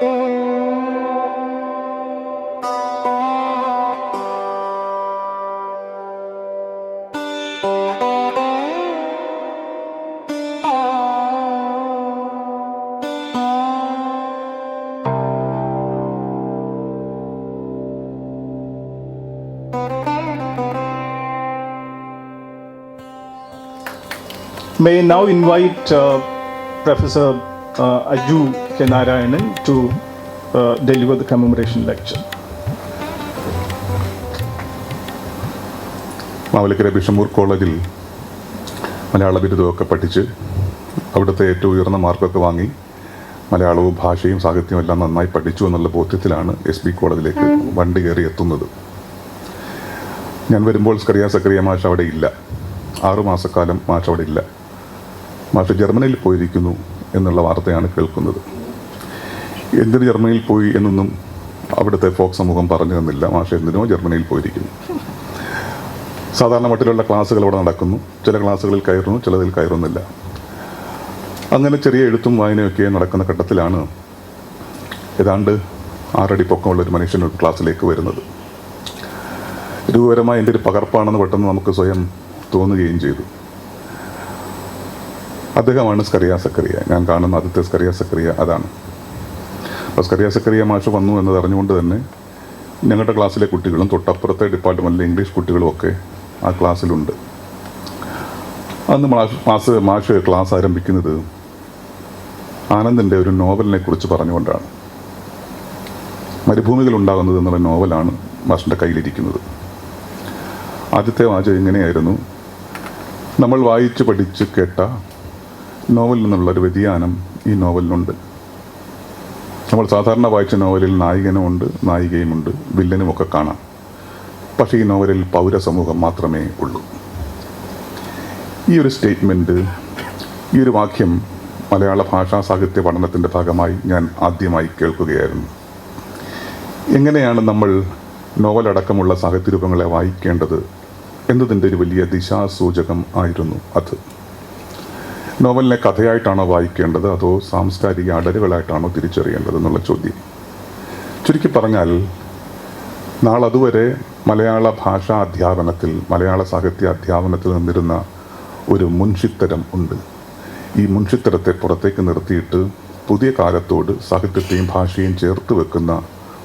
May I now invite Professor Aju K. Narayanan to deliver the commemoration lecture. Mavelikara ബിഷമൂർ കോളേജിൽ മലയാള ബിരുദമൊക്കെ പഠിച്ച് അവിടുത്തെ ഏറ്റവും ഉയർന്ന മാർക്കൊക്കെ വാങ്ങി മലയാളവും ഭാഷയും സാഹിത്യവും എല്ലാം നന്നായി പഠിച്ചു എന്നുള്ള ബോധ്യത്തിലാണ് SB കോളേജിലേക്ക് വണ്ടി കയറി എത്തുന്നത്. ഞാൻ വരുമ്പോൾ സക്കറിയ മാഷ് അവിടെ ഇല്ല. 6 മാസക്കാലം മാഷ് അവിടെ ഇല്ല. മാഷ് ജർമ്മനിയിൽ പോയിരിക്കുന്നു എന്നുള്ള വാർത്തയാണ് കേൾക്കുന്നത്. എന്തിന് ജർമ്മനിയിൽ പോയി എന്നൊന്നും അവിടുത്തെ ഫോക്ക് സമൂഹം പറഞ്ഞു തന്നില്ല. മാഷ് എന്തിനോ ജർമ്മനിയിൽ പോയിരിക്കുന്നു. സാധാരണ മട്ടിലുള്ള ക്ലാസ്സുകൾ അവിടെ നടക്കുന്നു. ചില ക്ലാസ്സുകളിൽ കയറുന്നു, ചിലതിൽ കയറുന്നില്ല. അങ്ങനെ ചെറിയ എഴുത്തും വായനയൊക്കെ നടക്കുന്ന ഘട്ടത്തിലാണ് ഏതാണ്ട് 6 അടി പൊക്കമുള്ള ഒരു മനുഷ്യൻ ഒരു ക്ലാസ്സിലേക്ക് വരുന്നത്. രൂപപരമായി എൻ്റെ ഒരു പകർപ്പാണെന്ന് പെട്ടെന്ന് നമുക്ക് സ്വയം തോന്നുകയും ചെയ്തു. അദ്ദേഹമാണ് സക്കറിയ. ഞാൻ കാണുന്ന ആദ്യത്തെ സക്കറിയ അതാണ്. അപ്പോൾ സക്കറിയ മാഷ് വന്നു എന്നത് അറിഞ്ഞുകൊണ്ട് തന്നെ ഞങ്ങളുടെ ക്ലാസ്സിലെ കുട്ടികളും തൊട്ടപ്പുറത്തെ ഡിപ്പാർട്ട്മെൻറ്റിലെ ഇംഗ്ലീഷ് കുട്ടികളുമൊക്കെ ആ ക്ലാസ്സിലുണ്ട്. അന്ന് മാഷ് ക്ലാസ് ആരംഭിക്കുന്നത് ആനന്ദിൻ്റെ ഒരു നോവലിനെ കുറിച്ച് പറഞ്ഞുകൊണ്ടാണ്. മരുഭൂമികൾ ഉണ്ടാകുന്നത് എന്നുള്ള നോവലാണ് മാഷിൻ്റെ കയ്യിലിരിക്കുന്നത്. ആദ്യത്തെ വാചകം ഇങ്ങനെയായിരുന്നു: നമ്മൾ വായിച്ച് പഠിച്ച് കേട്ട നോവലിൽ നിന്നുള്ളൊരു വ്യതിയാനം ഈ നോവലിനുണ്ട്. നമ്മൾ സാധാരണ വായിച്ച നോവലിൽ നായകനുമുണ്ട്, നായികയുമുണ്ട്, വില്ലനുമൊക്കെ കാണാം. പക്ഷേ ഈ നോവലിൽ പൗരസമൂഹം മാത്രമേ ഉള്ളൂ. ഈ ഒരു സ്റ്റേറ്റ്മെൻറ്റ്, ഈ ഒരു വാക്യം മലയാള ഭാഷാ സാഹിത്യ പഠനത്തിൻ്റെ ഭാഗമായി ഞാൻ ആദ്യമായി കേൾക്കുകയായിരുന്നു. എങ്ങനെയാണ് നമ്മൾ നോവലടക്കമുള്ള സാഹിത്യരൂപങ്ങളെ വായിക്കേണ്ടത് എന്നതിൻ്റെ ഒരു വലിയ ദിശാസൂചകം ആയിരുന്നു അത്. നോവലിനെ കഥയായിട്ടാണോ വായിക്കേണ്ടത്, അതോ സാംസ്കാരിക അടരുകളായിട്ടാണോ തിരിച്ചറിയേണ്ടത് എന്നുള്ള ചോദ്യം. ചുരുക്കി പറഞ്ഞാൽ, നാളതുവരെ മലയാള ഭാഷാ അധ്യാപനത്തിൽ, മലയാള സാഹിത്യ അധ്യാപനത്തിൽ നിന്നിരുന്ന ഒരു മുൻഷിത്തരം ഉണ്ട്. ഈ മുൻഷിത്തരത്തെ പുറത്തേക്ക് നിർത്തിയിട്ട് പുതിയ കാലത്തോട് സാഹിത്യത്തെയും ഭാഷയും ചേർത്ത് വെക്കുന്ന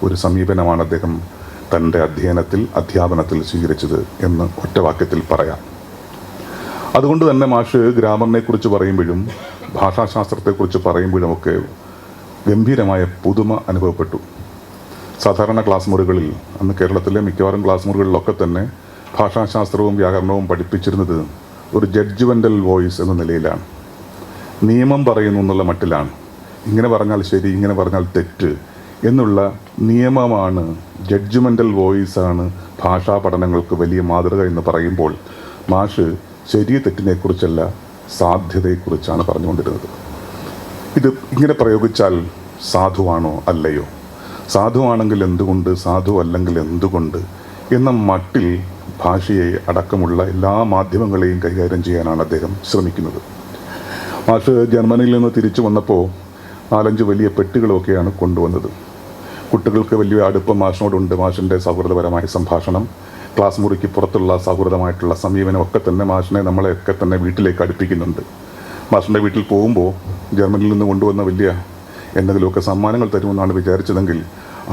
ഒരു സമീപനമാണ് അദ്ദേഹം തൻ്റെ അധ്യാപനത്തിൽ സ്വീകരിച്ചത് എന്ന് ഒറ്റവാക്യത്തിൽ പറയാം. അതുകൊണ്ട് തന്നെ മാഷ് ഗ്രാമറിനെക്കുറിച്ച് പറയുമ്പോഴും ഭാഷാശാസ്ത്രത്തെക്കുറിച്ച് പറയുമ്പോഴുമൊക്കെ ഗംഭീരമായ പുതുമ അനുഭവപ്പെട്ടു. സാധാരണ ക്ലാസ് മുറികളിൽ, അന്ന് കേരളത്തിലെ മിക്കവാറും ക്ലാസ് മുറികളിലൊക്കെ തന്നെ ഭാഷാശാസ്ത്രവും വ്യാകരണവും പഠിപ്പിച്ചിരുന്നത് ഒരു ജഡ്ജ്മെൻ്റൽ വോയിസ് എന്ന നിലയിലാണ്. നിയമം പറയുന്നു എന്നുള്ള മട്ടിലാണ്. ഇങ്ങനെ പറഞ്ഞാൽ ശരി, ഇങ്ങനെ പറഞ്ഞാൽ തെറ്റ് എന്നുള്ള നിയമമാണ്, ജഡ്ജ്മെൻ്റൽ വോയിസാണ് ഭാഷാ പഠനങ്ങൾക്ക് വലിയ മാതൃക എന്ന് പറയുമ്പോൾ മാഷ് ശരിയ തെറ്റിനെക്കുറിച്ചല്ല, സാധ്യതയെക്കുറിച്ചാണ് പറഞ്ഞുകൊണ്ടിരുന്നത്. ഇത് ഇങ്ങനെ പ്രയോഗിച്ചാൽ സാധുവാണോ അല്ലയോ, സാധുവാണെങ്കിൽ എന്തുകൊണ്ട്, സാധു അല്ലെങ്കിൽ എന്തുകൊണ്ട് എന്ന മട്ടിൽ ഭാഷയെ അടക്കമുള്ള എല്ലാ മാധ്യമങ്ങളെയും കൈകാര്യം ചെയ്യാനാണ് അദ്ദേഹം ശ്രമിക്കുന്നത്. മാഷ് ജർമ്മനിയിൽ നിന്ന് തിരിച്ചു വന്നപ്പോൾ 4-5 വലിയ പെട്ടികളൊക്കെയാണ് കൊണ്ടുവന്നത്. കുട്ടികൾക്ക് വലിയ അടുപ്പം മാഷിനോടുണ്ട്. മാഷിൻ്റെ സൗഹൃദപരമായ സംഭാഷണം, ക്ലാസ് മുറിക്ക് പുറത്തുള്ള സൗഹൃദമായിട്ടുള്ള സമീപനമൊക്കെ തന്നെ മാഷിനെ നമ്മളെയൊക്കെ തന്നെ വീട്ടിലേക്ക് അടുപ്പിക്കുന്നുണ്ട്. മാഷിൻ്റെ വീട്ടിൽ പോകുമ്പോൾ ജർമ്മനിയിൽ നിന്ന് കൊണ്ടുവന്ന വലിയ എന്തെങ്കിലുമൊക്കെ സമ്മാനങ്ങൾ തരുമെന്നാണ് വിചാരിച്ചതെങ്കിൽ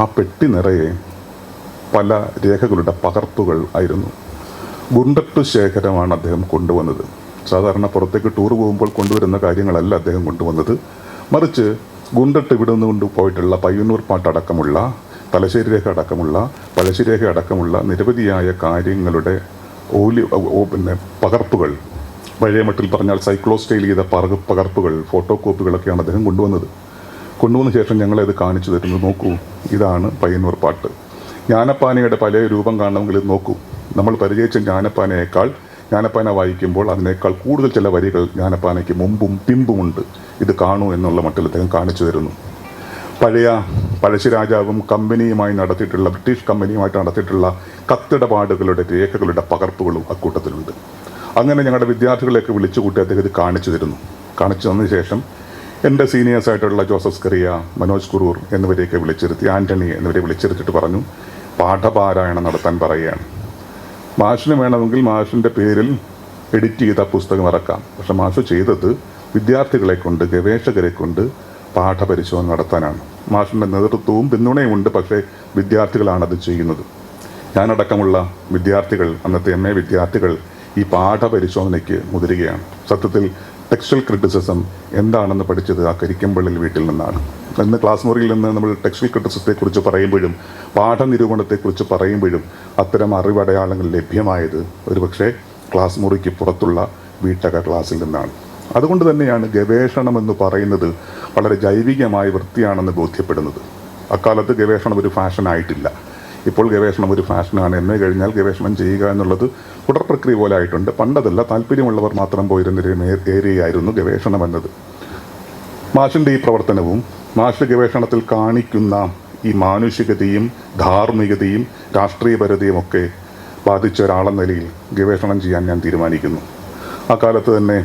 ആ പെട്ടി നിറയെ പല രേഖകളുടെ പകർപ്പുകൾ ആയിരുന്നു. ഗുണ്ടട്ട് ശേഖരമാണ് അദ്ദേഹം കൊണ്ടുവന്നത്. സാധാരണ പുറത്തേക്ക് ടൂർ പോകുമ്പോൾ കൊണ്ടുവരുന്ന കാര്യങ്ങളല്ല അദ്ദേഹം കൊണ്ടുവന്നത്. മറിച്ച് ഗുണ്ടട്ട് ഇവിടെ നിന്ന് കൊണ്ടുപോയിട്ടുള്ള പയ്യന്നൂർ പാട്ടടക്കമുള്ള, തലശ്ശേരി രേഖ അടക്കമുള്ള, പഴശ്ശി രേഖ അടക്കമുള്ള നിരവധിയായ കാര്യങ്ങളുടെ പകർപ്പുകൾ, പഴയ മട്ടിൽ പറഞ്ഞാൽ സൈക്ലോസ്റ്റൈൽ ചെയ്ത പകർപ്പുകൾ, ഫോട്ടോ കോപ്പികളൊക്കെയാണ് അദ്ദേഹം കൊണ്ടുവന്ന ശേഷം ഞങ്ങളത് കാണിച്ചു തരുന്നു. നോക്കൂ, ഇതാണ് പയ്യന്നൂർ പാട്ട്. ജ്ഞാനപ്പാനയുടെ പല രൂപം കാണണമെങ്കിൽ ഇത് നോക്കൂ. നമ്മൾ പരിചയിച്ച ജ്ഞാനപ്പാന വായിക്കുമ്പോൾ അതിനേക്കാൾ കൂടുതൽ ചില വരികൾ ജ്ഞാനപ്പാനയ്ക്ക് മുമ്പും പിമ്പുമുണ്ട്. ഇത് കാണൂ എന്നുള്ള മട്ടിൽ അദ്ദേഹം കാണിച്ചു തരുന്നു. പഴശ്ശി രാജാവും കമ്പനിയുമായി നടത്തിയിട്ടുള്ള, ബ്രിട്ടീഷ് കമ്പനിയുമായിട്ട് നടത്തിയിട്ടുള്ള കത്തിടപാടുകളുടെ രേഖകളുടെ പകർപ്പുകളും അക്കൂട്ടത്തിലുണ്ട്. അങ്ങനെ ഞങ്ങളുടെ വിദ്യാർത്ഥികളെയൊക്കെ വിളിച്ചുകൂട്ടി അദ്ദേഹം ഇത് കാണിച്ചു തരുന്നു. കാണിച്ചു തന്ന ശേഷം എൻ്റെ സീനിയേഴ്സായിട്ടുള്ള ജോസഫ് സ്കറിയ, മനോജ് കുറൂർ എന്നിവരെയൊക്കെ വിളിച്ചിരുത്തി, ആൻ്റണി എന്നിവരെ വിളിച്ചിരുത്തിയിട്ട് പറഞ്ഞു, പാഠപാരായണം നടത്താൻ പറയുകയാണ്. മാഷിന് വേണമെങ്കിൽ മാഷിൻ്റെ പേരിൽ എഡിറ്റ് ചെയ്ത പുസ്തകം ഇറക്കാം. പക്ഷെ മാഷ് ചെയ്തത് വിദ്യാർത്ഥികളെ കൊണ്ട്, ഗവേഷകരെ കൊണ്ട് പാഠപരിശോധന നടത്താനാണ്. മാഷിൻ്റെ നേതൃത്വവും പിന്തുണയും ഉണ്ട്, പക്ഷേ വിദ്യാർത്ഥികളാണത് ചെയ്യുന്നത്. ഞാനടക്കമുള്ള വിദ്യാർത്ഥികൾ, അന്നത്തെ MA വിദ്യാർത്ഥികൾ ഈ പാഠപരിശോധനയ്ക്ക് മുതിരുകയാണ്. സത്യത്തിൽ ടെക്സ്റ്റൽ ക്രിറ്റിസിസം എന്താണെന്ന് പഠിച്ചത് ആ കരിക്കമ്പള്ളിൽ വീട്ടിൽ നിന്നാണ്. ഇന്ന് ക്ലാസ് മുറിയിൽ നിന്ന് നമ്മൾ ടെക്സ്റ്റൽ ക്രിറ്റിസിസത്തെക്കുറിച്ച് പറയുമ്പോഴും പാഠനിരൂപണത്തെക്കുറിച്ച് പറയുമ്പോഴും അത്തരം അറിവടയാളങ്ങൾ ലഭ്യമായത് ഒരുപക്ഷെ ക്ലാസ് മുറിക്ക് പുറത്തുള്ള വീട്ടക ക്ലാസ്സിൽ നിന്നാണ്. അതുകൊണ്ട് തന്നെയാണ് ഗവേഷണം എന്ന് പറയുന്നത് വളരെ ജൈവികമായ വൃത്തിയാണെന്ന് ബോധ്യപ്പെടുന്നത്. അക്കാലത്ത് ഗവേഷണം ഒരു ഫാഷനായിട്ടില്ല. ഇപ്പോൾ ഗവേഷണം ഒരു ഫാഷനാണ്. MA കഴിഞ്ഞാൽ ഗവേഷണം ചെയ്യുക എന്നുള്ളത് തുടർ പ്രക്രിയ പോലെ ആയിട്ടുണ്ട്. പണ്ടതല്ല, താല്പര്യമുള്ളവർ മാത്രം പോയിരുന്നൊരു ഏരിയയായിരുന്നു ഗവേഷണം എന്നത്. മാഷിൻ്റെ ഈ പ്രവർത്തനവും മാഷ് ഗവേഷണത്തിൽ കാണിക്കുന്ന ഈ മാനുഷികതയും ധാർമ്മികതയും രാഷ്ട്രീയപരതയും ഒക്കെ ബാധിച്ച ഒരാളെന്ന നിലയിൽ ഗവേഷണം ചെയ്യാൻ ഞാൻ തീരുമാനിക്കുന്നു. ആ കാലത്ത് തന്നെ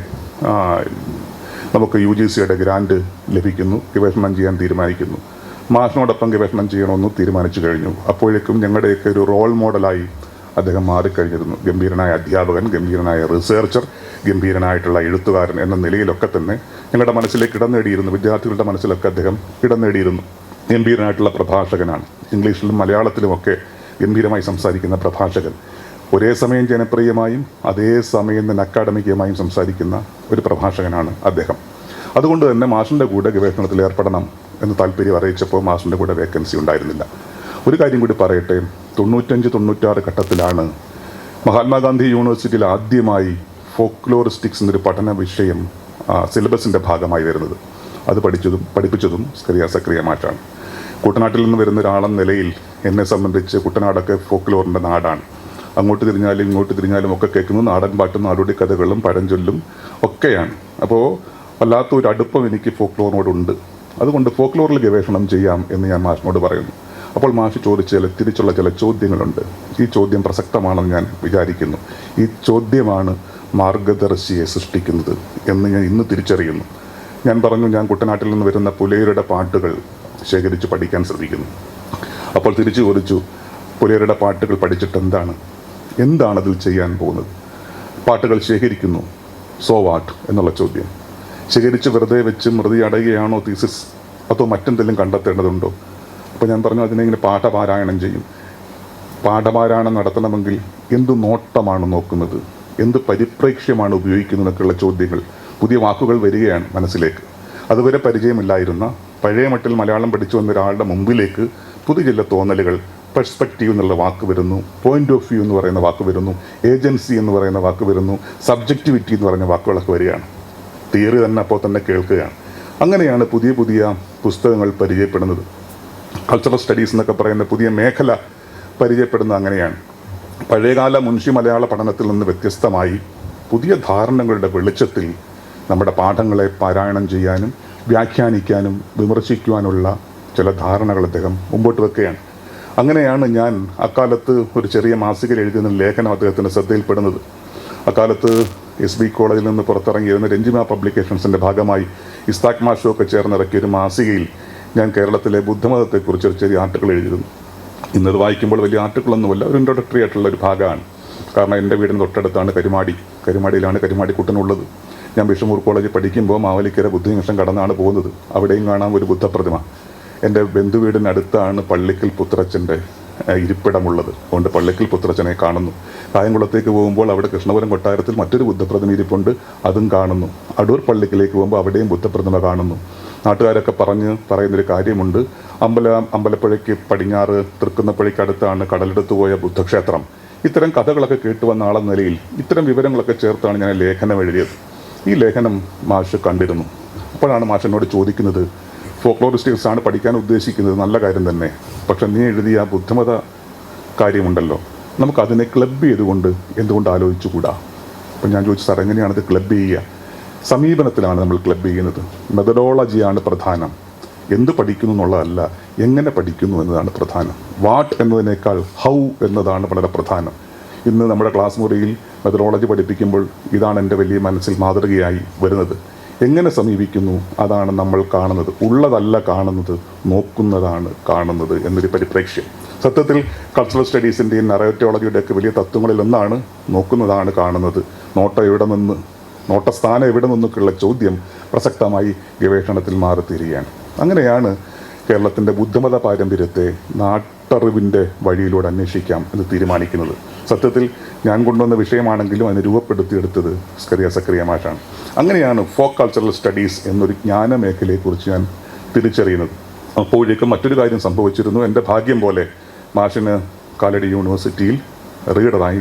നമുക്ക് UGCയുടെ ഗ്രാൻഡ് ലഭിക്കുന്നു. ഗവേഷണം ചെയ്യാൻ തീരുമാനിക്കുന്നു. മാഷിനോടൊപ്പം ഗവേഷണം ചെയ്യണമെന്ന് തീരുമാനിച്ചു കഴിഞ്ഞു. അപ്പോഴേക്കും ഞങ്ങളുടെയൊക്കെ ഒരു റോൾ മോഡലായി അദ്ദേഹം മാറിക്കഴിഞ്ഞിരുന്നു. ഗംഭീരനായ അധ്യാപകൻ, ഗംഭീരനായ റിസർച്ചർ, ഗംഭീരനായിട്ടുള്ള എഴുത്തുകാരൻ എന്ന നിലയിലൊക്കെ തന്നെ ഞങ്ങളുടെ മനസ്സിലേക്ക് ഇടം നേടിയിരുന്നു. വിദ്യാർത്ഥികളുടെ മനസ്സിലൊക്കെ അദ്ദേഹം ഇടം നേടിയിരുന്നു. ഗംഭീരനായിട്ടുള്ള പ്രഭാഷകനാണ്. ഇംഗ്ലീഷിലും മലയാളത്തിലുമൊക്കെ ഗംഭീരമായി സംസാരിക്കുന്ന പ്രഭാഷകൻ. ഒരേ സമയം ജനപ്രിയമായും അതേ സമയം തന്നെ അക്കാഡമികമായും സംസാരിക്കുന്ന ഒരു പ്രഭാഷകനാണ് അദ്ദേഹം. അതുകൊണ്ട് തന്നെ മാഷിൻ്റെ കൂടെ ഗവേഷണത്തിൽ ഏർപ്പെടണം എന്ന് താല്പര്യം അറിയിച്ചപ്പോൾ മാഷിൻ്റെ കൂടെ വേക്കൻസി ഉണ്ടായിരുന്നില്ല. ഒരു കാര്യം കൂടി പറയട്ടെ, 95-96 ഘട്ടത്തിലാണ് മഹാത്മാഗാന്ധി യൂണിവേഴ്സിറ്റിയിൽ ആദ്യമായി ഫോക്ലോറിസ്റ്റിക്സ് എന്നൊരു പഠന വിഷയം സിലബസിൻ്റെ ഭാഗമായി വരുന്നത്. അത് പഠിപ്പിച്ചതും സക്രിയ മാഷാണ്. കുട്ടനാട്ടിൽ നിന്ന് വരുന്ന ഒരാളെന്ന നിലയിൽ എന്നെ സംബന്ധിച്ച് കുട്ടനാടൊക്കെ ഫോക്ലോറിൻ്റെ നാടാണ്. അങ്ങോട്ട് തിരിഞ്ഞാലും ഇങ്ങോട്ട് തിരിഞ്ഞാലും ഒക്കെ കേൾക്കുന്നത് നാടൻ പാട്ടും നാടോടി കഥകളും പഴഞ്ചൊല്ലും ഒക്കെയാണ്. അപ്പോൾ വല്ലാത്തൊരു അടുപ്പം എനിക്ക് ഫോക്ലോറിനോടുണ്ട്. അതുകൊണ്ട് ഫോക്ലോറിൽ ഗവേഷണം ചെയ്യാം എന്ന് ഞാൻ മാഷിനോട് പറയുന്നു. അപ്പോൾ മാഷ് തിരിച്ചുള്ള ചില ചോദ്യങ്ങളുണ്ട്. ഈ ചോദ്യം പ്രസക്തമാണെന്ന് ഞാൻ വിചാരിക്കുന്നു. ഈ ചോദ്യമാണ് മാർഗദർശിയെ സൃഷ്ടിക്കുന്നത് എന്ന് ഞാൻ ഇന്ന് തിരിച്ചറിയുന്നു. ഞാൻ പറഞ്ഞു, ഞാൻ കുട്ടനാട്ടിൽ നിന്ന് വരുന്ന പുലയരുടെ പാട്ടുകൾ ശേഖരിച്ച് പഠിക്കാൻ ശ്രമിക്കുന്നു. അപ്പോൾ തിരിച്ചു ചോദിച്ചു, പുലയരുടെ പാട്ടുകൾ പഠിച്ചിട്ട് എന്താണതിൽ ചെയ്യാൻ പോകുന്നത്? പാട്ടുകൾ ശേഖരിക്കുന്നു, സോ വാട്ട് എന്നുള്ള ചോദ്യം. ശേഖരിച്ച് വെറുതെ വെച്ച് മൃതി അടയുകയാണോ തീസിസ്, അതോ മറ്റെന്തെങ്കിലും കണ്ടെത്തേണ്ടതുണ്ടോ? അപ്പോൾ ഞാൻ പറഞ്ഞു, അതിനെങ്ങനെ പാഠപാരായണം ചെയ്യും. പാഠപാരായണം നടത്തണമെങ്കിൽ എന്ത് നോട്ടമാണ് നോക്കുന്നത്, എന്ത് പരിപ്രേക്ഷ്യമാണ് ഉപയോഗിക്കുന്നതൊക്കെയുള്ള ചോദ്യങ്ങൾ, പുതിയ വാക്കുകൾ വരികയാണ് മനസ്സിലേക്ക്. അതുവരെ പരിചയമില്ലായിരുന്ന പഴയ മട്ടിൽ മലയാളം പഠിച്ചു വന്ന ഒരാളുടെ മുമ്പിലേക്ക് പുതിയ ചില തോന്നലുകൾ, പെർസ്പെക്റ്റീവ് എന്നുള്ള വാക്ക് വരുന്നു, പോയിന്റ് ഓഫ് വ്യൂ എന്ന് പറയുന്ന വാക്ക് വരുന്നു, ഏജൻസി എന്ന് പറയുന്ന വാക്ക് വരുന്നു, സബ്ജക്റ്റിവിറ്റി എന്ന് പറയുന്ന വാക്കുകളൊക്കെ വരികയാണ്. തിയറി തന്നെ അപ്പോൾ തന്നെ കേൾക്കുകയാണ്. അങ്ങനെയാണ് പുതിയ പുതിയ പുസ്തകങ്ങൾ പരിചയപ്പെടുന്നത്. കൾച്ചറൽ സ്റ്റഡീസ് എന്നൊക്കെ പറയുന്ന പുതിയ മേഖല പരിചയപ്പെടുന്നത് അങ്ങനെയാണ്. പഴയകാല മുൻഷി മലയാള പഠനത്തിൽ നിന്ന് വ്യത്യസ്തമായി പുതിയ ധാരണകളുടെ വെളിച്ചത്തിൽ നമ്മുടെ പാഠങ്ങളെ പാരായണം ചെയ്യാനും വ്യാഖ്യാനിക്കാനും വിമർശിക്കുവാനുള്ള ചില ധാരണകൾ അദ്ദേഹം മുമ്പോട്ട് വെക്കുകയാണ്. അങ്ങനെയാണ് ഞാൻ അക്കാലത്ത് ഒരു ചെറിയ മാസികയിൽ എഴുതുന്ന ലേഖനം അദ്ദേഹത്തിൻ്റെ ശ്രദ്ധയിൽപ്പെടുന്നത്. അക്കാലത്ത് SB കോളേജിൽ നിന്ന് പുറത്തിറങ്ങിയിരുന്ന രഞ്ജിമ പബ്ലിക്കേഷൻസിൻ്റെ ഭാഗമായി ഇസ്താഖ് മാഷും ഒക്കെ ചേർന്നിറക്കിയ ഒരു മാസികയിൽ ഞാൻ കേരളത്തിലെ ബുദ്ധമതത്തെക്കുറിച്ച് ഒരു ചെറിയ ആർട്ടിക്കിൾ എഴുതിയിരുന്നു. ഇന്നത് വായിക്കുമ്പോൾ വലിയ ആർട്ടിക്കിളൊന്നുമല്ല, ഒരു ഇൻട്രോഡക്ടറി ആയിട്ടുള്ള ഒരു ഭാഗമാണ്. കാരണം എൻ്റെ വീടിന് തൊട്ടടുത്താണ് കരുമാടിയിലാണ് കരുമാടിക്കുട്ടനുള്ളത്. ഞാൻ ബിഷമൂർ കോളേജിൽ പഠിക്കുമ്പോൾ മാവലിക്കര ബുദ്ധനിമിഷം കടന്നാണ് പോകുന്നത്. അവിടെയും കാണാം ഒരു ബുദ്ധപ്രതിമ. എൻ്റെ ബന്ധുവീടിനടുത്താണ് പള്ളിക്കൽ പുത്രച്ചൻ്റെ ഇരിപ്പിടമുള്ളത്. അതുകൊണ്ട് പള്ളിക്കൽ പുത്രച്ചനെ കാണുന്നു. കായംകുളത്തേക്ക് പോകുമ്പോൾ അവിടെ കൃഷ്ണപുരം കൊട്ടാരത്തിൽ മറ്റൊരു ബുദ്ധപ്രതിമ ഇരിപ്പുണ്ട്, അതും കാണുന്നു. അടൂർ പള്ളിക്കിലേക്ക് പോകുമ്പോൾ അവിടെയും ബുദ്ധപ്രതിമ കാണുന്നു. നാട്ടുകാരൊക്കെ പറയുന്നൊരു കാര്യമുണ്ട്, അമ്പലപ്പുഴയ്ക്ക് പടിഞ്ഞാറ് തൃക്കുന്നപ്പുഴയ്ക്ക് അടുത്താണ് കടലെടുത്തു പോയ ബുദ്ധക്ഷേത്രം. ഇത്തരം കഥകളൊക്കെ കേട്ടു വന്ന ആളെന്ന നിലയിൽ ഇത്തരം വിവരങ്ങളൊക്കെ ചേർത്താണ് ഞാൻ ലേഖനം എഴുതിയത്. ഈ ലേഖനം മാഷ് കണ്ടിരുന്നു. അപ്പോഴാണ് മാഷ് ചോദിക്കുന്നത്, ഫോക്ലോറിസ്റ്റിക്സ് ആണ് പഠിക്കാൻ ഉദ്ദേശിക്കുന്നത്, നല്ല കാര്യം തന്നെ, പക്ഷെ നീ എഴുതിയ ബുദ്ധമത കാര്യമുണ്ടല്ലോ, നമുക്കതിനെ ക്ലബ് ചെയ്തുകൊണ്ട് എന്തുകൊണ്ട് ആലോചിച്ചുകൂടാ? അപ്പം ഞാൻ ചോദിച്ചു, സാർ എങ്ങനെയാണത് ക്ലബ് ചെയ്യുക? സമീപനത്തിലാണ് നമ്മൾ ക്ലബ് ചെയ്യുന്നത്. മെത്തഡോളജിയാണ് പ്രധാനം. എന്ത് പഠിക്കുന്നു എന്നുള്ളതല്ല, എങ്ങനെ പഠിക്കുന്നു എന്നതാണ് പ്രധാനം. വാട്ട് എന്നതിനേക്കാൾ ഹൗ എന്നതാണ് വളരെ പ്രധാനം. ഇന്ന് നമ്മുടെ ക്ലാസ് മുറിയിൽ മെത്തഡോളജി പഠിപ്പിക്കുമ്പോൾ ഇതാണ് എൻ്റെ വലിയ മനസ്സിൽ മാതൃകയായി വരുന്നത്. എങ്ങനെ സമീപിക്കുന്നു അതാണ് നമ്മൾ കാണുന്നത്. ഉള്ളതല്ല കാണുന്നത്, നോക്കുന്നതാണ് കാണുന്നത് എന്നൊരു പരിപ്രേക്ഷ്യം. സത്യത്തിൽ കൾച്ചറൽ സ്റ്റഡീസിൻ്റെയും നറേറ്റോളജിയുടെയൊക്കെ വലിയ തത്വങ്ങളിൽ ഒന്നാണ് നോക്കുന്നതാണ് കാണുന്നത്. നോട്ടസ്ഥാനം എവിടെ നിന്നൊക്കെയുള്ള ചോദ്യം പ്രസക്തമായി ഗവേഷണത്തിൽ മാറിത്തീരുകയാണ്. അങ്ങനെയാണ് കേരളത്തിൻ്റെ ബുദ്ധമത പാരമ്പര്യത്തെ നാട്ടറിവിൻ്റെ വഴിയിലൂടെ അന്വേഷിക്കാം എന്ന് തീരുമാനിക്കുന്നത്. സത്യത്തിൽ ഞാൻ കൊണ്ടുവന്ന വിഷയമാണെങ്കിലും അതിനെ രൂപപ്പെടുത്തിയെടുത്തത് സ്കറിയ മാഷാണ്. അങ്ങനെയാണ് ഫോക്ക് കൾച്ചറൽ സ്റ്റഡീസ് എന്നൊരു ജ്ഞാന മേഖലയെക്കുറിച്ച് ഞാൻ തിരിച്ചറിയുന്നത്. അപ്പോഴേക്കും മറ്റൊരു കാര്യം സംഭവിച്ചിരുന്നു. എൻ്റെ ഭാഗ്യം പോലെ മാഷിന് കാലടി യൂണിവേഴ്സിറ്റിയിൽ റീഡറായി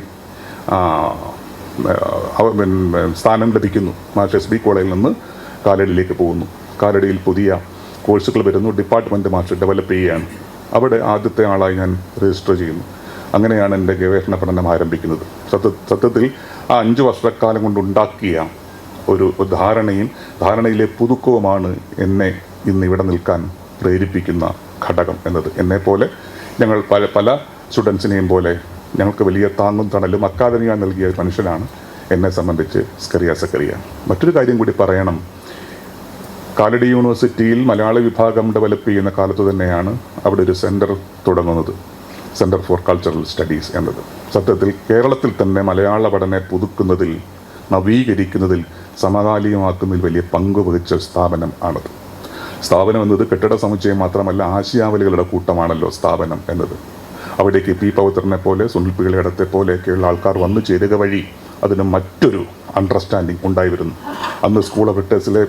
സ്ഥാനം ലഭിക്കുന്നു. മാഷ് SB കോളേജിൽ നിന്ന് കാലടിയിലേക്ക് പോകുന്നു. കാലടിയിൽ പുതിയ കോഴ്സുകൾ വരുന്നു. ഡിപ്പാർട്ട്മെൻറ്റ് മാഷ് ഡെവലപ്പ് ചെയ്യുകയാണ്. അവിടെ ആദ്യത്തെ ആളായി ഞാൻ രജിസ്റ്റർ ചെയ്യുന്നു. അങ്ങനെയാണ് എൻ്റെ ഗവേഷണ പഠനം ആരംഭിക്കുന്നത്. സത്യത്തിൽ ആ 5 വർഷക്കാലം കൊണ്ടുണ്ടാക്കിയ ഒരു ധാരണയിലെ പുതുക്കവുമാണ് എന്നെ ഇന്ന് ഇവിടെ നിൽക്കാൻ പ്രേരിപ്പിക്കുന്ന ഘടകം എന്നത്. എന്നെപ്പോലെ ഞങ്ങൾ പല സ്റ്റുഡൻസിനെയും പോലെ ഞങ്ങൾക്ക് വലിയ താങ്ങും തണലും അക്കാദമിക നൽകിയ ഒരു മനുഷ്യനാണ് എന്നെ സംബന്ധിച്ച് സ്കറിയ. മറ്റൊരു കാര്യം കൂടി പറയണം. കാലടി യൂണിവേഴ്സിറ്റിയിൽ മലയാള വിഭാഗം ഡെവലപ്പ് ചെയ്യുന്ന കാലത്ത് തന്നെയാണ് അവിടെ ഒരു സെൻറ്റർ തുടങ്ങുന്നത്, സെൻറ്റർ ഫോർ കൾച്ചറൽ സ്റ്റഡീസ് എന്നത്. സത്യത്തിൽ കേരളത്തിൽ തന്നെ മലയാള പഠനം പുതുക്കുന്നതിൽ, നവീകരിക്കുന്നതിൽ, സമകാലികമാക്കുന്നതിൽ വലിയ പങ്ക് വഹിച്ച സ്ഥാപനം ആണത്. സ്ഥാപനം എന്നത് കെട്ടിട സമുച്ചയം മാത്രമല്ല, ആശയാവലികളുടെ കൂട്ടമാണല്ലോ സ്ഥാപനം എന്നത്. അവിടേക്ക് P. പവിത്രനെ പോലെ, സുനിൽ പിള്ളയുടെ പോലെയൊക്കെയുള്ള ആൾക്കാർ വന്നു ചേരുക വഴി അതിന് മറ്റൊരു അണ്ടർസ്റ്റാൻഡിങ് ഉണ്ടായി വരുന്നു. അന്ന് സ്കൂൾ ഓഫ് റിട്ടേഴ്സിലെ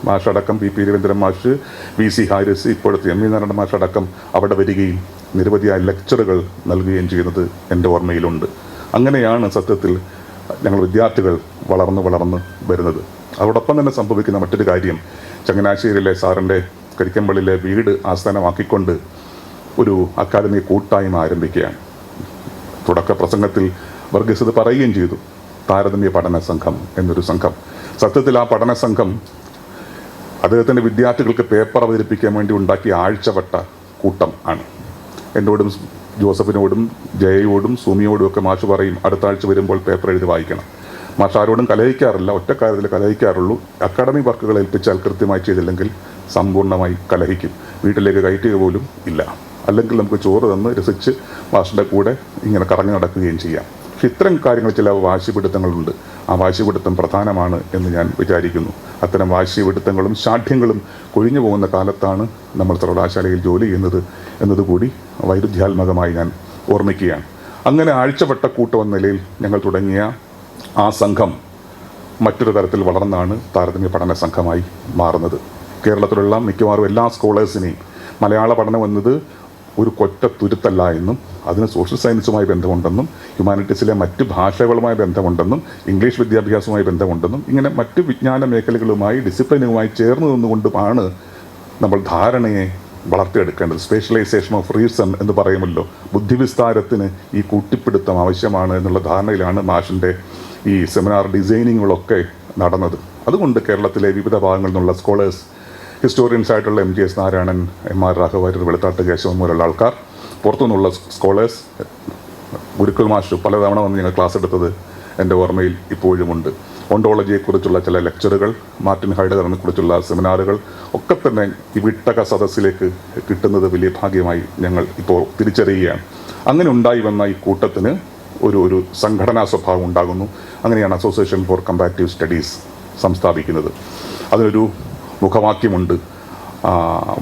മാഷടക്കം P. രവീന്ദ്രൻ മാഷ്, VC ഹാരിസ്, ഇപ്പോഴത്തെ MV നാരായണ മാഷടക്കം അവിടെ വരികയും നിരവധിയായ ലെക്ചറുകൾ നൽകുകയും ചെയ്യുന്നത് എൻ്റെ ഓർമ്മയിലുണ്ട്. അങ്ങനെയാണ് സത്യത്തിൽ ഞങ്ങൾ വിദ്യാർത്ഥികൾ വളർന്ന് വരുന്നത്. അതോടൊപ്പം തന്നെ സംഭവിക്കുന്ന മറ്റൊരു കാര്യം, ചങ്ങനാശ്ശേരിയിലെ സാറിൻ്റെ കരിക്കമ്പള്ളിയിലെ വീട് ആസ്ഥാനമാക്കിക്കൊണ്ട് ഒരു അക്കാദമി കൂട്ടായ്മ ആരംഭിക്കുകയാണ്. തുടക്ക പ്രസംഗത്തിൽ വർഗീസ് ഇത് പറയുകയും ചെയ്തു, താരതമ്യ പഠന സംഘം എന്നൊരു സംഘം. സത്യത്തിൽ ആ പഠന സംഘം അദ്ദേഹത്തിൻ്റെ വിദ്യാർത്ഥികൾക്ക് പേപ്പർ അവതരിപ്പിക്കാൻ വേണ്ടി ഉണ്ടാക്കിയ ആഴ്ചവട്ട കൂട്ടം ആണ്. എന്നോടും ജോസഫിനോടും ജയയോടും സുമിയോടും ഒക്കെ മാഷ് പറയും, അടുത്ത ആഴ്ച വരുമ്പോൾ പേപ്പർ എഴുതി വായിക്കണം. മാഷ് ആരോടും കലഹിക്കാറില്ല, ഒറ്റ കാര്യത്തിൽ കലഹിക്കാറുള്ളൂ. അക്കാഡമിക് വർക്കുകൾ ഏൽപ്പിച്ചാൽ കൃത്യമായി ചെയ്തില്ലെങ്കിൽ സമ്പൂർണ്ണമായി കലഹിക്കും. വീട്ടിലേക്ക് കയറ്റുക പോലും ഇല്ല. അല്ലെങ്കിൽ നമുക്ക് ചോറ് തന്ന് രസിച്ച് മാഷിൻ്റെ കൂടെ ഇങ്ങനെ കറങ്ങി നടക്കുകയും ചെയ്യാം. പക്ഷെ ഇത്തരം കാര്യങ്ങൾ ചില വാശിപിടുത്തങ്ങളുണ്ട്. ആ വാശിപിടുത്തം പ്രധാനമാണ് എന്ന് ഞാൻ വിചാരിക്കുന്നു. അത്തരം വാശിപിടുത്തങ്ങളും ശാഠ്യങ്ങളും കൊഴിഞ്ഞു പോകുന്ന കാലത്താണ് നമ്മൾ സർവകലാശാലയിൽ ജോലി ചെയ്യുന്നത് എന്നതുകൂടി വൈരുദ്ധ്യാത്മകമായി ഞാൻ ഓർമ്മിക്കുകയാണ്. അങ്ങനെ ആഴ്ചവട്ട കൂട്ടം എന്ന നിലയിൽ ഞങ്ങൾ തുടങ്ങിയ ആ സംഘം മറ്റൊരു തരത്തിൽ വളർന്നാണ് താരതമ്യ പഠന സംഘമായി മാറുന്നത്. കേരളത്തിലുള്ള മിക്കവാറും എല്ലാ സ്കോളേഴ്സിനെയും മലയാള പഠനം എന്നത് ഒരു കൊറ്റ തുരുത്തല്ല എന്നും അതിന് സോഷ്യൽ സയൻസുമായി ബന്ധമുണ്ടെന്നും ഹ്യൂമാനിറ്റീസിലെ മറ്റ് ഭാഷകളുമായി ബന്ധമുണ്ടെന്നും ഇംഗ്ലീഷ് വിദ്യാഭ്യാസവുമായി ബന്ധമുണ്ടെന്നും ഇങ്ങനെ മറ്റ് വിജ്ഞാന മേഖലകളുമായി ഡിസിപ്ലിനുമായി ചേർന്ന് നിന്നുകൊണ്ടുമാണ് നമ്മൾ ധാരണയെ വളർത്തിയെടുക്കേണ്ടത്. സ്പെഷ്യലൈസേഷൻ ഓഫ് റീസൺ എന്ന് പറയുമല്ലോ. ബുദ്ധിവിസ്താരത്തിന് ഈ കൂട്ടിപ്പിടുത്തം ആവശ്യമാണ് എന്നുള്ള ധാരണയിലാണ് മാഷിൻ്റെ ഈ സെമിനാർ ഡിസൈനിങ്ങുകളൊക്കെ നടന്നത്. അതുകൊണ്ട് കേരളത്തിലെ വിവിധ ഭാഗങ്ങളിൽ നിന്നുള്ള സ്കോളേഴ്സ്, ഹിസ്റ്റോറിയൻസ് ആയിട്ടുള്ള MGS നാരായണൻ, MR രാഘവാര്യർ, വെളുത്താട്ട് കേശവൻ പോലുള്ള ആൾക്കാർ, പുറത്തുനിന്നുള്ള സ്കോളേഴ്സ്, ഗുരുക്കൾ മാഷ് പലതവണ വന്ന് ഞങ്ങൾ ക്ലാസ് എടുത്തത് എൻ്റെ ഓർമ്മയിൽ ഇപ്പോഴുമുണ്ട്. ഓണ്ടോളജിയെക്കുറിച്ചുള്ള ചില ലെക്ചറുകൾ, മാർട്ടിൻ ഹൈഡഗറിനെ കുറിച്ചുള്ള സെമിനാറുകൾ ഒക്കെ തന്നെ ഈ വിട്ടക സദസ്സിലേക്ക് കിട്ടുന്നത് വലിയ ഭാഗ്യമായി ഞങ്ങൾ ഇപ്പോൾ തിരിച്ചറിയുകയാണ്. അങ്ങനെ ഉണ്ടായി വന്ന ഈ കൂട്ടത്തിന് ഒരു സംഘടനാ സ്വഭാവം ഉണ്ടാകുന്നു. അങ്ങനെയാണ് അസോസിയേഷൻ ഫോർ കമ്പാരിറ്റീവ് സ്റ്റഡീസ് സംസ്ഥാപിക്കുന്നത്. അതിനൊരു മുഖവാക്യമുണ്ട്,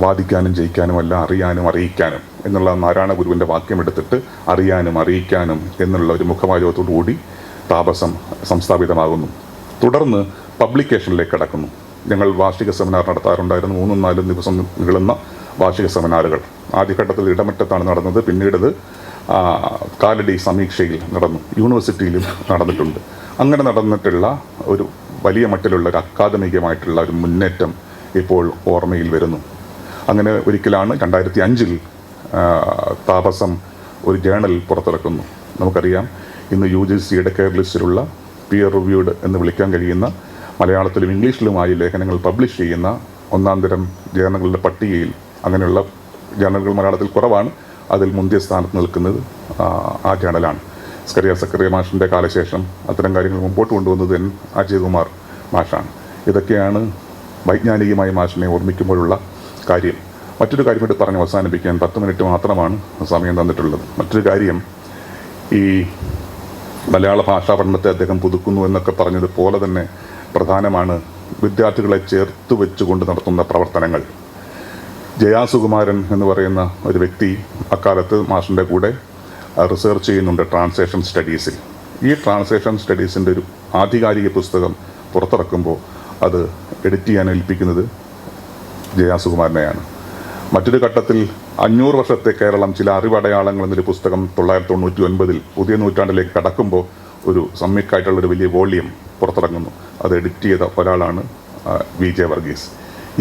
വാദിക്കാനും ജയിക്കാനുമല്ല, അറിയാനും അറിയിക്കാനും എന്നുള്ള നാരായണ ഗുരുവിൻ്റെ വാക്യം എടുത്തിട്ട് അറിയാനും അറിയിക്കാനും എന്നുള്ള ഒരു മുഖവാചകത്തോടു കൂടി താപസം സംസ്ഥാപിതമാകുന്നു. തുടർന്ന് പബ്ലിക്കേഷനിലേക്ക് കടക്കുന്നു. ഞങ്ങൾ വാർഷിക സെമിനാർ നടത്താറുണ്ടായിരുന്നു. 3-4 ദിവസം നീളുന്ന വാർഷിക സെമിനാറുകൾ. ആദ്യഘട്ടത്തിൽ ഇടമറ്റത്താണ് നടന്നത്. പിന്നീടത് കാലടി സമീക്ഷയിൽ നടന്നു, യൂണിവേഴ്സിറ്റിയിലും നടന്നിട്ടുണ്ട്. അങ്ങനെ നടന്നിട്ടുള്ള ഒരു വലിയ മട്ടിലുള്ള ഒരു അക്കാദമികമായിട്ടുള്ള ഒരു മുന്നേറ്റം ഇപ്പോൾ ഓർമ്മയിൽ വരുന്നു. അങ്ങനെ ഒരിക്കലാണ് 2005 താപസം ഒരു ജേണൽ പുറത്തിറക്കുന്നു. നമുക്കറിയാം, ഇന്ന് UGCയുടെ കെയർ ലിസ്റ്റിലുള്ള പിയർ റിവ്യൂഡ് എന്ന് വിളിക്കാൻ കഴിയുന്ന മലയാളത്തിലും ഇംഗ്ലീഷിലുമായി ലേഖനങ്ങൾ പബ്ലിഷ് ചെയ്യുന്ന ഒന്നാം തരം ജേണലുകളുടെ പട്ടികയിൽ അങ്ങനെയുള്ള ജേണലുകൾ മലയാളത്തിൽ കുറവാണ്. അതിൽ മുന്തിയ സ്ഥാനത്ത് നിൽക്കുന്നത് ആ ജേണലാണ്. സ്കറിയ മാഷിൻ്റെ കാലശേഷം അത്തരം കാര്യങ്ങൾ മുമ്പോട്ട് കൊണ്ടുവന്നത് അജയകുമാർ മാഷാണ്. ഇതൊക്കെയാണ് വൈജ്ഞാനികമായി മാഷിനെ ഓർമ്മിക്കുമ്പോഴുള്ള കാര്യം. മറ്റൊരു കാര്യം കൂടി പറഞ്ഞ് അവസാനിപ്പിക്കാൻ 10 മിനിറ്റ് മാത്രമാണ് സമയം തന്നിട്ടുള്ളത്. മറ്റൊരു കാര്യം, ഈ മലയാള ഭാഷാ പഠനത്തെ അദ്ദേഹം പുതുക്കുന്നു എന്നൊക്കെ പറഞ്ഞതുപോലെ തന്നെ പ്രധാനമാണ് വിദ്യാർത്ഥികളെ ചേർത്ത് വെച്ചുകൊണ്ട് നടത്തുന്ന പ്രവർത്തനങ്ങൾ. ജയാ സുകുമാരൻ എന്ന് പറയുന്ന ഒരു വ്യക്തി അക്കാലത്ത് മാഷിൻ്റെ കൂടെ റിസർച്ച് ചെയ്യുന്നുണ്ട് ട്രാൻസ്ലേഷൻ സ്റ്റഡീസിൽ. ഈ ട്രാൻസ്ലേഷൻ സ്റ്റഡീസിൻ്റെ ഒരു ആധികാരിക പുസ്തകം പുറത്തിറക്കുമ്പോൾ അത് എഡിറ്റ് ചെയ്യാൻ ഏൽപ്പിക്കുന്നത് ജയാ സുകുമാരനെയാണ്. മറ്റൊരു ഘട്ടത്തിൽ 500 വർഷത്തെ കേരളം ചില അറിവടയാളങ്ങൾ എന്നൊരു പുസ്തകം 1999 പുതിയ നൂറ്റാണ്ടിലേക്ക് കടക്കുമ്പോൾ ഒരു സമ്യക്കായിട്ടുള്ളൊരു വലിയ വോള്യം പുറത്തിറങ്ങുന്നു. അത് എഡിറ്റ് ചെയ്ത ഒരാളാണ് VJ വർഗീസ്.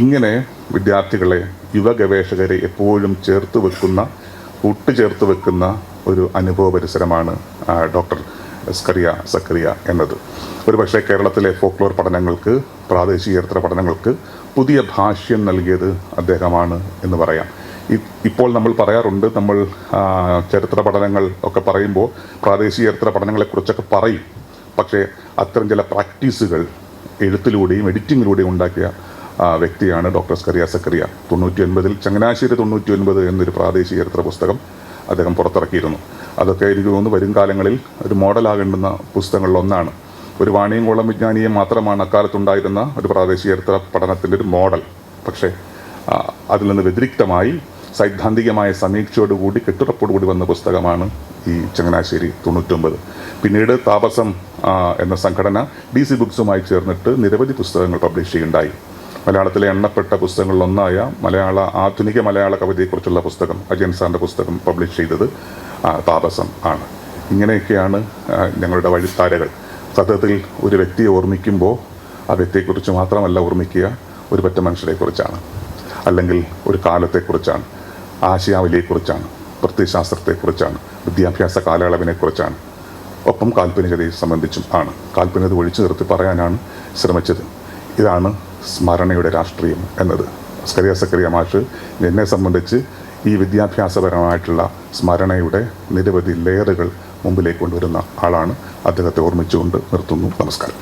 ഇങ്ങനെ വിദ്യാർത്ഥികളെ, യുവ ഗവേഷകരെ എപ്പോഴും കൂട്ടുചേർത്ത് വെക്കുന്ന ഒരു അനുഭവ പരിസരമാണ് ഡോക്ടർ സ്കറിയ സക്കറിയ എന്നത്. ഒരുപക്ഷെ കേരളത്തിലെ ഫോക്ലോർ പഠനങ്ങൾക്ക്, പ്രാദേശിക ചരിത്ര പഠനങ്ങൾക്ക് പുതിയ ഭാഷ്യം നൽകിയത് അദ്ദേഹമാണ് എന്ന് പറയാം. ഇപ്പോൾ നമ്മൾ പറയാറുണ്ട്, നമ്മൾ ചരിത്ര പഠനങ്ങൾ ഒക്കെ പറയുമ്പോൾ പ്രാദേശിക ചരിത്ര പഠനങ്ങളെക്കുറിച്ചൊക്കെ പറയും. പക്ഷേ അത്തരം ചില പ്രാക്ടീസുകൾ എഴുത്തിലൂടെയും എഡിറ്റിങ്ങിലൂടെയും ഉണ്ടാക്കിയ വ്യക്തിയാണ് ഡോക്ടർ സ്കറിയ സക്കറിയ. 99 ചങ്ങനാശ്ശേരി 99 എന്നൊരു പ്രാദേശിക ചരിത്ര പുസ്തകം അദ്ദേഹം പുറത്തിറക്കിയിരുന്നു. അതൊക്കെ എനിക്ക് തോന്നുന്നു വരും കാലങ്ങളിൽ ഒരു മോഡലാകേണ്ടുന്ന പുസ്തകങ്ങളിലൊന്നാണ്. ഒരു വാണിയംകുളം വിജ്ഞാനിയെ മാത്രമാണ് അക്കാലത്തുണ്ടായിരുന്ന ഒരു പ്രാദേശിക ചരിത്ര പഠനത്തിൻ്റെ ഒരു മോഡൽ. പക്ഷേ അതിൽ നിന്ന് വ്യതിരിക്തമായി സൈദ്ധാന്തികമായ സമീക്ഷയോടുകൂടി കെട്ടുറപ്പോടുകൂടി വന്ന പുസ്തകമാണ് ഈ ചങ്ങനാശ്ശേരി 99. പിന്നീട് താപസം എന്ന സംഘടന DC ബുക്സുമായി ചേർന്നിട്ട് നിരവധി പുസ്തകങ്ങൾ പബ്ലിഷ് ചെയ്യുകയുണ്ടായി. മലയാളത്തിലെ എണ്ണപ്പെട്ട പുസ്തകങ്ങളിലൊന്നായ ആധുനിക മലയാള കവിതയെക്കുറിച്ചുള്ള പുസ്തകം, അജയൻ സാറിൻ്റെ പുസ്തകം പബ്ലിഷ് ചെയ്തത് താപസം ആണ്. ഇങ്ങനെയൊക്കെയാണ് ഞങ്ങളുടെ വഴിത്താരകൾ. സത്യത്തിൽ ഒരു വ്യക്തിയെ ഓർമ്മിക്കുമ്പോൾ ആ വ്യക്തിയെക്കുറിച്ച് മാത്രമല്ല ഓർമ്മിക്കുക, ഒരു പറ്റ മനുഷ്യരെക്കുറിച്ചാണ്, അല്ലെങ്കിൽ ഒരു കാലത്തെക്കുറിച്ചാണ്, ആശയാവലിയെക്കുറിച്ചാണ്, പ്രത്യയശാസ്ത്രത്തെക്കുറിച്ചാണ്, വിദ്യാഭ്യാസ കാലയളവിനെക്കുറിച്ചാണ്, ഒപ്പം കാൽപ്പനികതയെ സംബന്ധിച്ചും ആണ്. കാൽപ്പനികത ഒഴിച്ചു നിർത്തി പറയാനാണ് ശ്രമിച്ചത്. ഇതാണ് സ്മരണയുടെ രാഷ്ട്രീയം എന്നത്. സ്കറിയ സക്കറിയ മാഷ് എന്നെ സംബന്ധിച്ച് ഈ വിദ്യാഭ്യാസപരമായിട്ടുള്ള സ്മരണയുടെ നിരവധി ലെയറുകൾ മുമ്പിലേക്ക് കൊണ്ടുവരുന്ന ആളാണ്. അദ്ദേഹത്തെ ഓർമ്മിച്ചുകൊണ്ട് നിർത്തുന്നു. നമസ്കാരം.